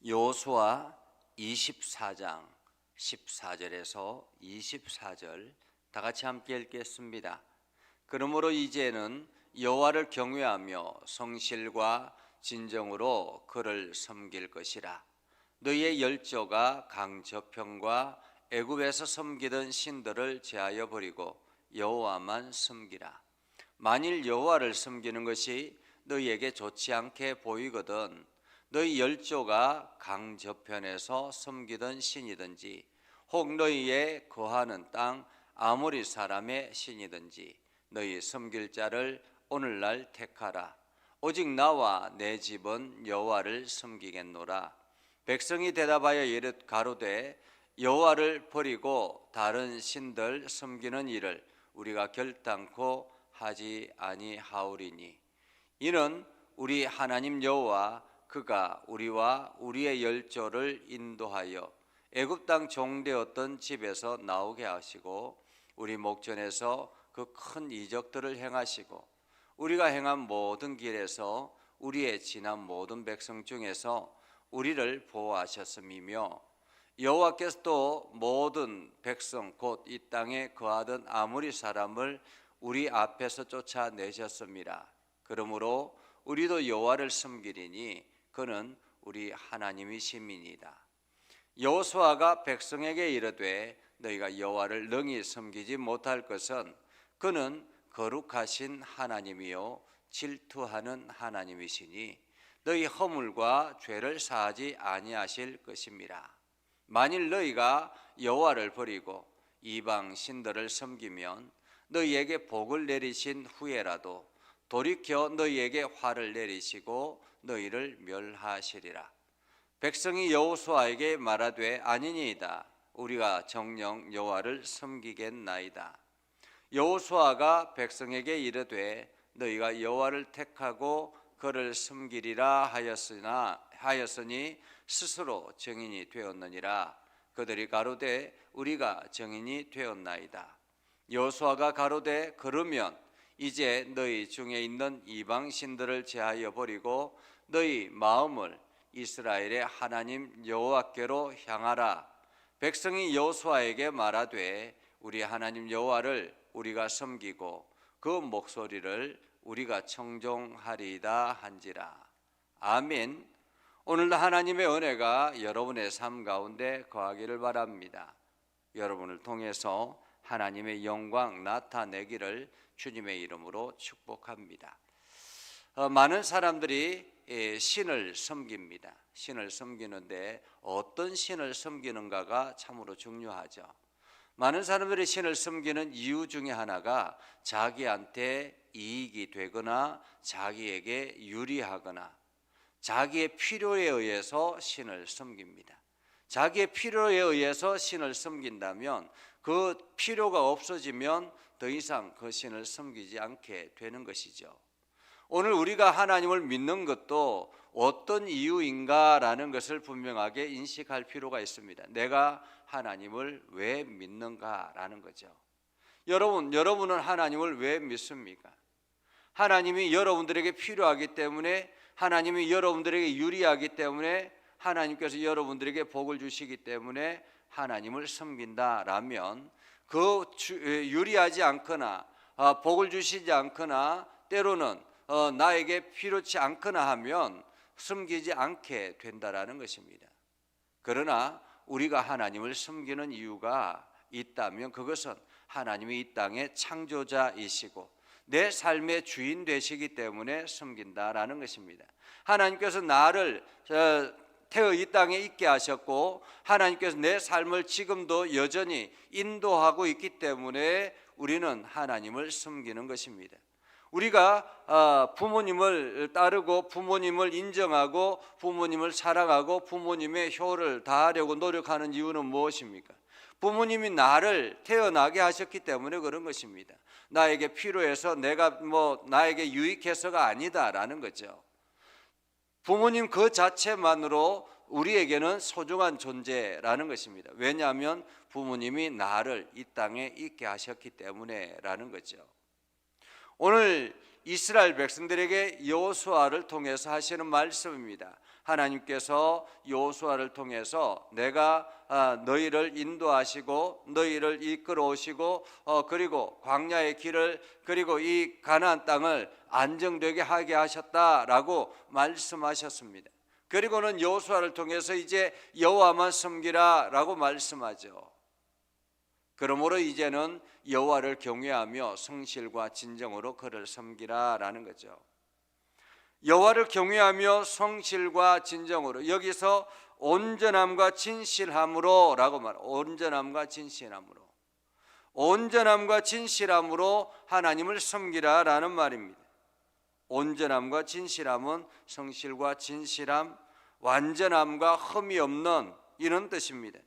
여호수아 24장 14절에서 24절 다 같이 함께 읽겠습니다. 그러므로 이제는 여호와를 경외하며 성실과 진정으로 그를 섬길 것이라. 너희의 열조가 강저편과 애굽에서 섬기던 신들을 제하여 버리고 여호와만 섬기라. 만일 여호와를 섬기는 것이 너희에게 좋지 않게 보이거든 너희 열조가 강 저편에서 섬기던 신이든지 혹 너희의 거하는 땅 아모리 사람의 신이든지 너희 섬길 자를 오늘날 택하라. 오직 나와 내 집은 여호와를 섬기겠노라. 백성이 대답하여 이르 가로되 여호와를 버리고 다른 신들 섬기는 일을 우리가 결단코 하지 아니하오리니 이는 우리 하나님 여호와 그가 우리와 우리의 열조를 인도하여 애굽 땅 종되었던 집에서 나오게 하시고 우리 목전에서 그 큰 이적들을 행하시고 우리가 행한 모든 길에서 우리의 지난 모든 백성 중에서 우리를 보호하셨음이며 여호와께서 또 모든 백성 곧 이 땅에 거하던 아모리 사람을 우리 앞에서 쫓아내셨습니다. 그러므로 우리도 여호와를 섬기리니 그는 우리 하나님이심이니이다. 여호수아가 백성에게 이르되 너희가 여호와를 능히 섬기지 못할 것은 그는 거룩하신 하나님이요 질투하는 하나님이시니 너희 허물과 죄를 사하지 아니하실 것입니다. 만일 너희가 여호와를 버리고 이방 신들을 섬기면 너희에게 복을 내리신 후에라도 돌이켜 너희에게 화를 내리시고 너희를 멸하시리라. 백성이 여호수아에게 말하되 아니니이다. 우리가 정녕 여호와를 섬기겠나이다. 여호수아가 백성에게 이르되 너희가 여호와를 택하고 그를 섬기리라 하였으니 스스로 증인이 되었느니라. 그들이 가로되 우리가 증인이 되었나이다. 여호수아가 가로되 그러면 이제 너희 중에 있는 이방 신들을 제하여 버리고 너희 마음을 이스라엘의 하나님 여호와께로 향하라. 백성이 여호수아에게 말하되 우리 하나님 여호와를 우리가 섬기고 그 목소리를 우리가 청종하리이다 한지라. 아멘. 오늘도 하나님의 은혜가 여러분의 삶 가운데 거하기를 바랍니다. 여러분을 통해서 하나님의 영광 나타내기를 주님의 이름으로 축복합니다. 많은 사람들이 신을 섬깁니다. 신을 섬기는데 어떤 신을 섬기는가가 참으로 중요하죠. 많은 사람들이 신을 섬기는 이유 중에 하나가 자기한테 이익이 되거나 자기에게 유리하거나 자기의 필요에 의해서 신을 섬깁니다. 자기의 필요에 의해서 신을 섬긴다면 그 필요가 없어지면 더 이상 그 신을 섬기지 않게 되는 것이죠. 오늘 우리가 하나님을 믿는 것도 어떤 이유인가라는 것을 분명하게 인식할 필요가 있습니다. 내가 하나님을 왜 믿는가라는 거죠. 여러분은 하나님을 왜 믿습니까? 하나님이 여러분들에게 필요하기 때문에, 하나님이 여러분들에게 유리하기 때문에, 하나님께서 여러분들에게 복을 주시기 때문에 하나님을 섬긴다라면 그 유리하지 않거나 복을 주시지 않거나 때로는 나에게 필요치 않거나 하면 섬기지 않게 된다라는 것입니다. 그러나 우리가 하나님을 섬기는 이유가 있다면 그것은 하나님이 이 땅의 창조자이시고 내 삶의 주인 되시기 때문에 섬긴다라는 것입니다. 하나님께서 나를 태어 이 땅에 있게 하셨고 하나님께서 내 삶을 지금도 여전히 인도하고 있기 때문에 우리는 하나님을 섬기는 것입니다. 우리가 부모님을 따르고 부모님을 인정하고 부모님을 사랑하고 부모님의 효를 다하려고 노력하는 이유는 무엇입니까? 부모님이 나를 태어나게 하셨기 때문에 그런 것입니다. 나에게 필요해서 내가 나에게 유익해서가 아니다라는 거죠. 부모님 그 자체만으로 우리에게는 소중한 존재라는 것입니다. 왜냐하면 부모님이 나를 이 땅에 있게 하셨기 때문에라는 거죠. 오늘 이스라엘 백성들에게 여호수아를 통해서 하시는 말씀입니다. 하나님께서 여호수아를 통해서 내가 너희를 인도하시고 너희를 이끌어 오시고 그리고 광야의 길을 그리고 이 가나안 땅을 안정되게 하게 하셨다라고 말씀하셨습니다. 그리고는 여호수아를 통해서 이제 여호와만 섬기라라고 말씀하죠. 그러므로 이제는 여호와를 경외하며 성실과 진정으로 그를 섬기라라는 거죠. 여호와를 경외하며 성실과 진정으로, 여기서 온전함과 진실함으로라고 말해요. 온전함과 진실함으로, 온전함과 진실함으로 하나님을 섬기라라는 말입니다. 온전함과 진실함은 성실과 진실함, 완전함과 흠이 없는 이런 뜻입니다.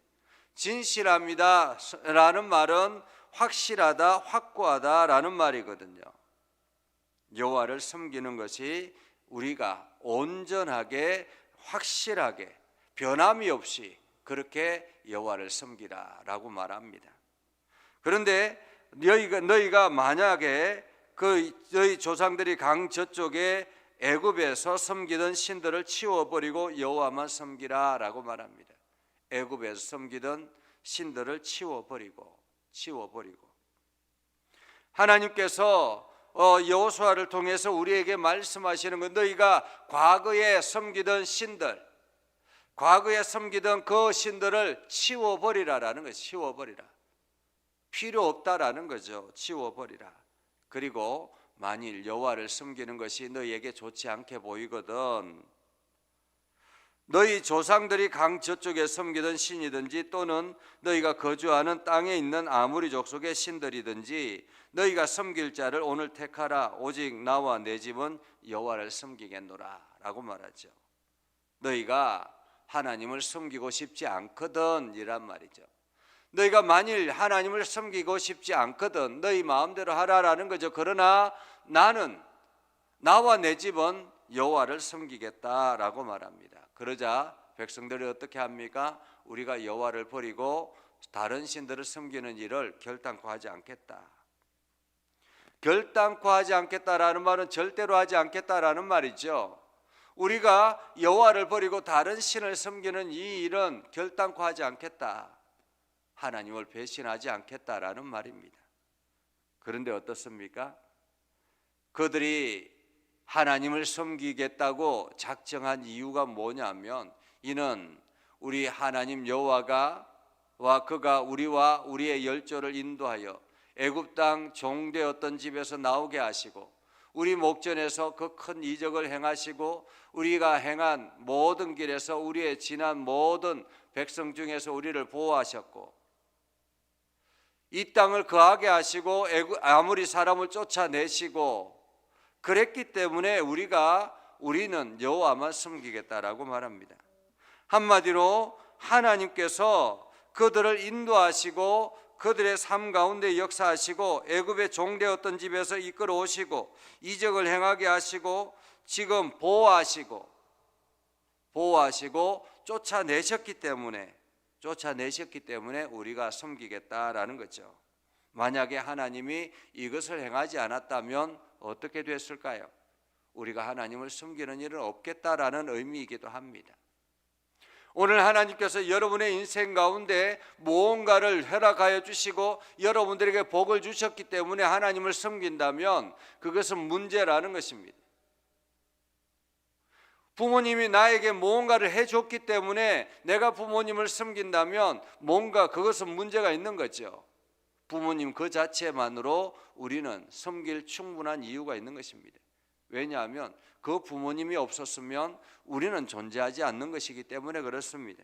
진실합니다 라는 말은 확실하다, 확고하다 라는 말이거든요. 여호와를 섬기는 것이 우리가 온전하게, 확실하게, 변함이 없이 그렇게 여호와를 섬기라라고 말합니다. 그런데 너희가 만약에 너희 조상들이 강 저쪽에 애굽에서 섬기던 신들을 치워버리고 여호와만 섬기라라고 말합니다. 애굽에서 섬기던 신들을 치워버리고 하나님께서 여호수아를 통해서 우리에게 말씀하시는 건 너희가 과거에 섬기던 신들, 과거에 섬기던 그 신들을 치워버리라라는 거예요. 치워버리라. 필요 없다라는 거죠. 치워버리라. 그리고 만일 여호와를 섬기는 것이 너희에게 좋지 않게 보이거든, 너희 조상들이 강 저쪽에 섬기던 신이든지 또는 너희가 거주하는 땅에 있는 아무리 족속의 신들이든지 너희가 섬길 자를 오늘 택하라. 오직 나와 내 집은 여호와를 섬기겠노라 라고 말하죠. 너희가 하나님을 섬기고 싶지 않거든 이란 말이죠. 너희가 만일 하나님을 섬기고 싶지 않거든 너희 마음대로 하라라는 거죠. 그러나 나와 내 집은 여호와를 섬기겠다라고 말합니다. 그러자 백성들이 어떻게 합니까? 우리가 여호와를 버리고 다른 신들을 섬기는 일을 결단코 하지 않겠다. 결단코 하지 않겠다라는 말은 절대로 하지 않겠다라는 말이죠. 우리가 여호와를 버리고 다른 신을 섬기는 이 일은 결단코 하지 않겠다. 하나님을 배신하지 않겠다라는 말입니다. 그런데 어떻습니까? 그들이 하나님을 섬기겠다고 작정한 이유가 뭐냐면, 이는 우리 하나님 여호와가 그가 우리와 우리의 열조를 인도하여 애굽 땅 종되었던 집에서 나오게 하시고 우리 목전에서 그 큰 이적을 행하시고 우리가 행한 모든 길에서 우리의 지난 모든 백성 중에서 우리를 보호하셨고 이 땅을 거하게 하시고 아무리 사람을 쫓아내시고 그랬기 때문에 우리는 여호와만 섬기겠다라고 말합니다. 한마디로 하나님께서 그들을 인도하시고 그들의 삶 가운데 역사하시고 애굽의 종되었던 집에서 이끌어 오시고 이적을 행하게 하시고 지금 보호하시고 쫓아내셨기 때문에 우리가 섬기겠다라는 거죠. 만약에 하나님이 이것을 행하지 않았다면 어떻게 됐을까요? 우리가 하나님을 섬기는 일은 없겠다라는 의미이기도 합니다. 오늘 하나님께서 여러분의 인생 가운데 무언가를 허락하여 주시고 여러분들에게 복을 주셨기 때문에 하나님을 섬긴다면 그것은 문제라는 것입니다. 부모님이 나에게 무언가를 해줬기 때문에 내가 부모님을 섬긴다면 뭔가 그것은 문제가 있는 거죠. 부모님 그 자체만으로 우리는 섬길 충분한 이유가 있는 것입니다. 왜냐하면 그 부모님이 없었으면 우리는 존재하지 않는 것이기 때문에 그렇습니다.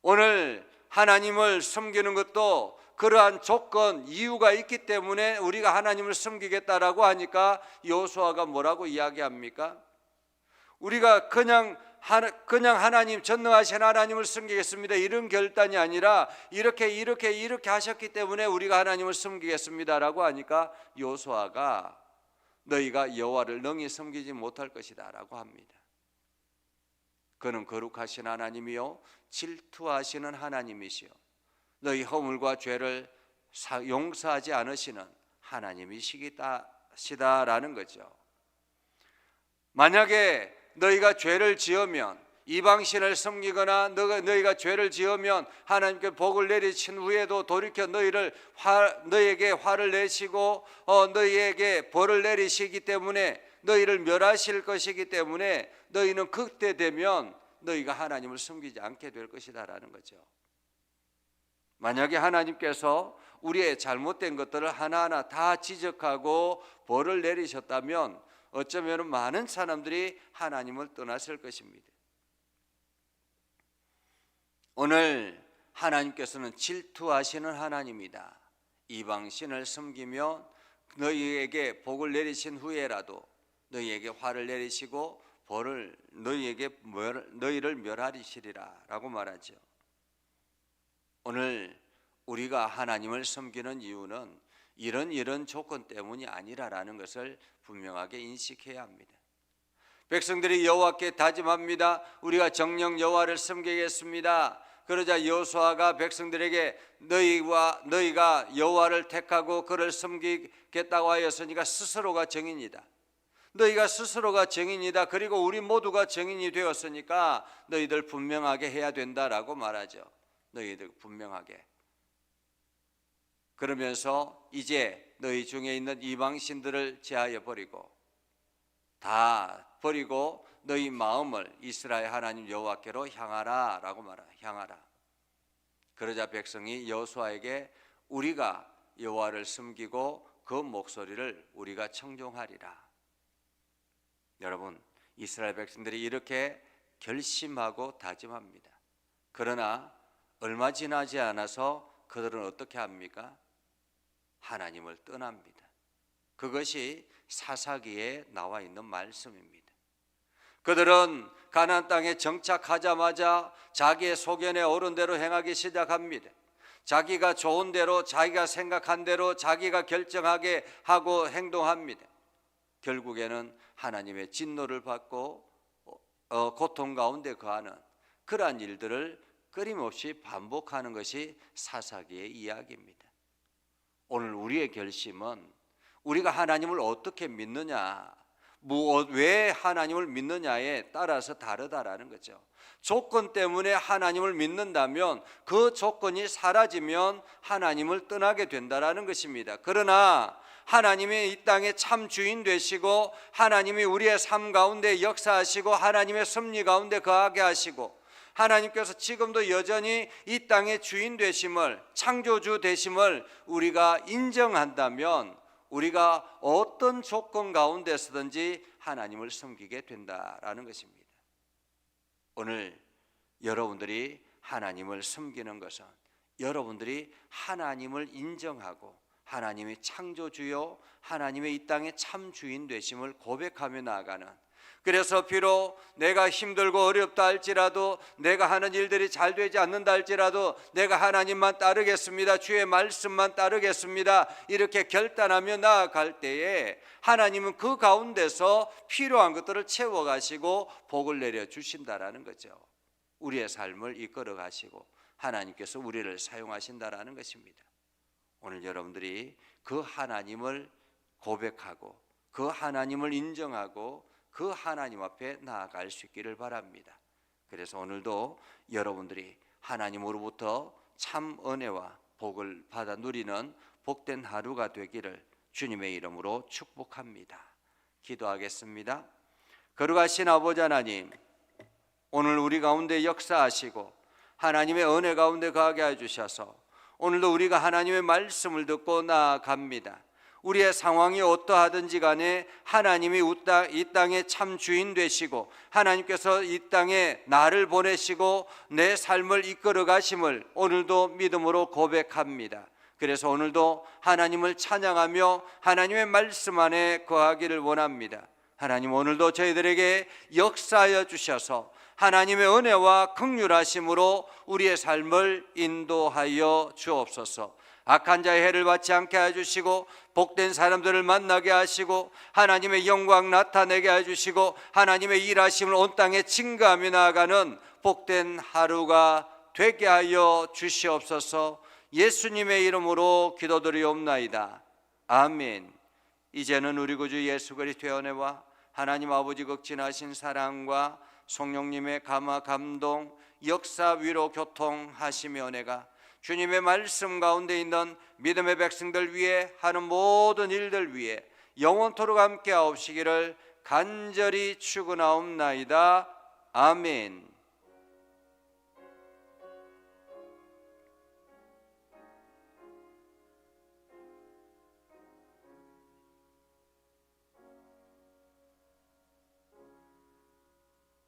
오늘 하나님을 섬기는 것도 그러한 조건, 이유가 있기 때문에 우리가 하나님을 섬기겠다라고 하니까 여호수아가 뭐라고 이야기합니까? 우리가 그냥 하나님, 전능하신 하나님을 섬기겠습니다 이런 결단이 아니라 이렇게 하셨기 때문에 우리가 하나님을 섬기겠습니다라고 하니까 여호수아가 너희가 여호와를 능히 섬기지 못할 것이다 라고 합니다. 그는 거룩하신 하나님이요 질투하시는 하나님이시요 너희 허물과 죄를 용서하지 않으시는 하나님이시다라는 거죠. 만약에 너희가 죄를 지으면, 이방신을 섬기거나 너희가 죄를 지으면 하나님께 복을 내리신 후에도 돌이켜 너희에게 화를 내시고 너희에게 벌을 내리시기 때문에 너희를 멸하실 것이기 때문에 너희는 그때 되면 너희가 하나님을 섬기지 않게 될 것이다라는 거죠. 만약에 하나님께서 우리의 잘못된 것들을 하나하나 다 지적하고 벌을 내리셨다면 어쩌면 많은 사람들이 하나님을 떠났을 것입니다. 오늘 하나님께서는 질투하시는 하나님이다. 이방신을 섬기며 너희에게 복을 내리신 후에라도 너희에게 화를 내리시고 벌을 너희를 멸하리시리라 라고 말하죠. 오늘 우리가 하나님을 섬기는 이유는 이런 조건 때문이 아니라라는 것을 분명하게 인식해야 합니다. 백성들이 여호와께 다짐합니다. 우리가 정녕 여호와를 섬기겠습니다. 그러자 여호수아가 백성들에게 너희가 여호와를 택하고 그를 섬기겠다고 하였으니까 스스로가 정인이다. 너희가 스스로가 정인이다. 그리고 우리 모두가 정인이 되었으니까 너희들 분명하게 해야 된다라고 말하죠. 너희들 분명하게. 그러면서 이제 너희 중에 있는 이방신들을 제하여 버리고 다 버리고 너희 마음을 이스라엘 하나님 여호와께로 향하라라고 말하. 향하라. 그러자 백성이 여호수아에게 우리가 여호와를 섬기고 그 목소리를 우리가 청종하리라. 여러분, 이스라엘 백성들이 이렇게 결심하고 다짐합니다. 그러나 얼마 지나지 않아서 그들은 어떻게 합니까? 하나님을 떠납니다. 그것이 사사기에 나와 있는 말씀입니다. 그들은 가나안 땅에 정착하자마자 자기의 소견에 오른 대로 행하기 시작합니다. 자기가 좋은 대로, 자기가 생각한 대로, 자기가 결정하게 하고 행동합니다. 결국에는 하나님의 진노를 받고 고통 가운데 거하는 그러한 일들을 끊임없이 반복하는 것이 사사기의 이야기입니다. 오늘 우리의 결심은 우리가 하나님을 어떻게 믿느냐, 왜 하나님을 믿느냐에 따라서 다르다라는 거죠. 조건 때문에 하나님을 믿는다면 그 조건이 사라지면 하나님을 떠나게 된다라는 것입니다. 그러나 하나님이 이 땅의 참 주인 되시고 하나님이 우리의 삶 가운데 역사하시고 하나님의 섭리 가운데 거하게 하시고 하나님께서 지금도 여전히 이 땅의 주인 되심을, 창조주 되심을 우리가 인정한다면 우리가 어떤 조건 가운데서든지 하나님을 섬기게 된다라는 것입니다. 오늘 여러분들이 하나님을 섬기는 것은 여러분들이 하나님을 인정하고 하나님이 창조주요 하나님의 이 땅의 참 주인 되심을 고백하며 나아가는, 그래서 비록 내가 힘들고 어렵다 할지라도, 내가 하는 일들이 잘 되지 않는다 할지라도 내가 하나님만 따르겠습니다, 주의 말씀만 따르겠습니다, 이렇게 결단하며 나아갈 때에 하나님은 그 가운데서 필요한 것들을 채워가시고 복을 내려주신다라는 거죠. 우리의 삶을 이끌어 가시고 하나님께서 우리를 사용하신다라는 것입니다. 오늘 여러분들이 그 하나님을 고백하고 그 하나님을 인정하고 그 하나님 앞에 나아갈 수 있기를 바랍니다. 그래서 오늘도 여러분들이 하나님으로부터 참 은혜와 복을 받아 누리는 복된 하루가 되기를 주님의 이름으로 축복합니다. 기도하겠습니다. 거룩하신 아버지 하나님, 오늘 우리 가운데 역사하시고 하나님의 은혜 가운데 거하게 해주셔서 오늘도 우리가 하나님의 말씀을 듣고 나아갑니다. 우리의 상황이 어떠하든지 간에 하나님이 이 땅의 참 주인 되시고 하나님께서 이 땅에 나를 보내시고 내 삶을 이끌어 가심을 오늘도 믿음으로 고백합니다. 그래서 오늘도 하나님을 찬양하며 하나님의 말씀 안에 거하기를 원합니다. 하나님, 오늘도 저희들에게 역사하여 주셔서 하나님의 은혜와 긍휼하심으로 우리의 삶을 인도하여 주옵소서. 악한 자의 해를 받지 않게 해주시고 복된 사람들을 만나게 하시고 하나님의 영광 나타내게 해주시고 하나님의 일하심을 온 땅에 증거하며 나아가는 복된 하루가 되게 하여 주시옵소서. 예수님의 이름으로 기도드리옵나이다. 아멘. 이제는 우리 구주 예수 그리스도의 은혜와 하나님 아버지 극진하신 사랑과 성령님의 감화 감동 역사 위로 교통하시며 은혜가 주님의 말씀 가운데 있는 믿음의 백성들 위해 하는 모든 일들 위해 영원토록 함께 하옵시기를 간절히 축원하옵나이다. 아멘.